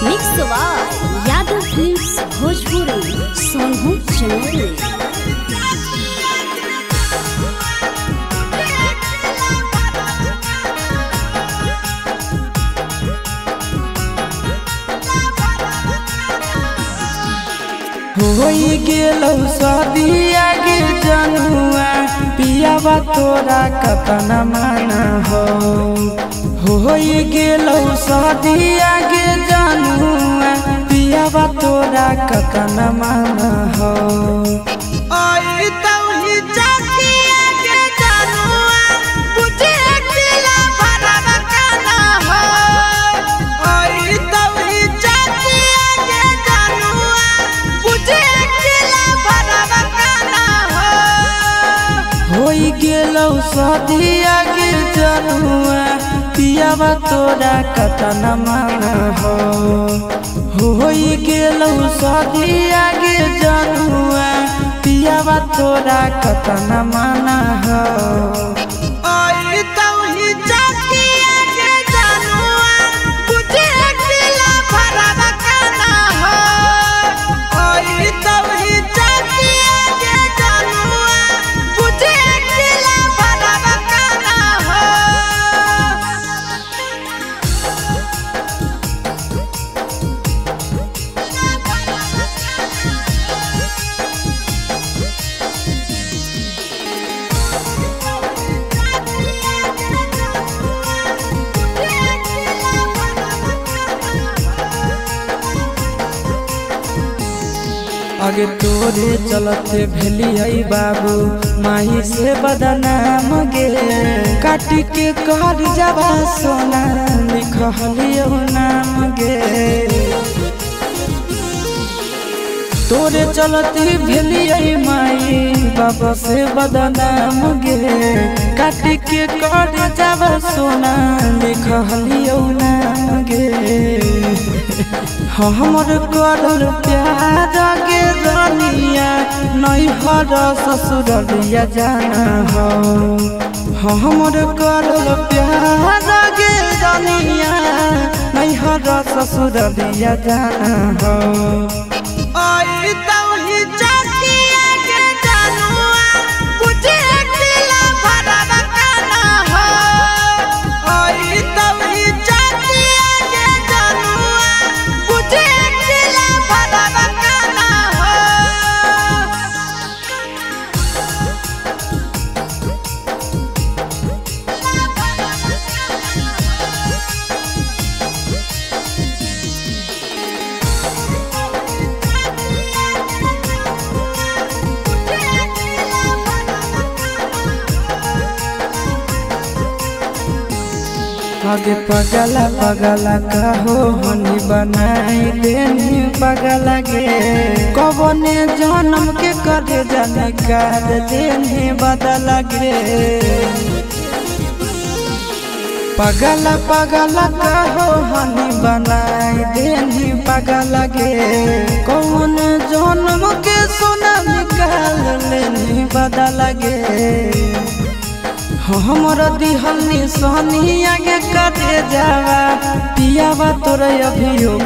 Mix Yadav films Bhojpuri Sonu Chanauri. होई गेलौ शादिया गे जनुआ पियावा तोरा कतना माना होई गेलौ शादिया गे जनुआ पियावा तोरा कतना माना आई तौही जातिया गे जनुआ बुझे दिला भरल काना आई तौही जातिया गे जनुआ बुझे दिला भरल काना होई गेलौ शादिया गे जनुआ पियावा तोरा कतना माना होई गेलौ शादिया गे जनुआ पियावा तोरा कतना माना आई तौही जातिया गे जनुआ बुझे दिला भरल काना आई तौही जातिया गे जनुआ बुझे दिला भरल काना आगे तोरे चलते भेलियै बाबू माही से बदनाम गे काटी के कर जावा सोना लिखलियो नाम गे तोरे चलते भेलियै माई बाबा से बदनाम गे काटी के कर जावा सोना लिखलियो नाम गे हमर करल प्यार गे रानिया नैहर ससुरलिया जाना हमर करल प्यार गे रानिया नैहर ससुरलिया जाना आई तौही जातिया गे जनुआ बुझे दिला भरल काना आई तौही जातिया गे जनुआ बुझे दिला भरल काना आगे पगला पगला कहो हनी बनाई देनी पगला गे कबने जन्म के करे जाने कर देनी बदला गे पगला पगला कहो हनी बनाई देनी पगला गे कौन जन्म के सोना निकाल लेनी बदला गे हमर दिहल निशानी आगे करे जावा पियावा तोरे अभियो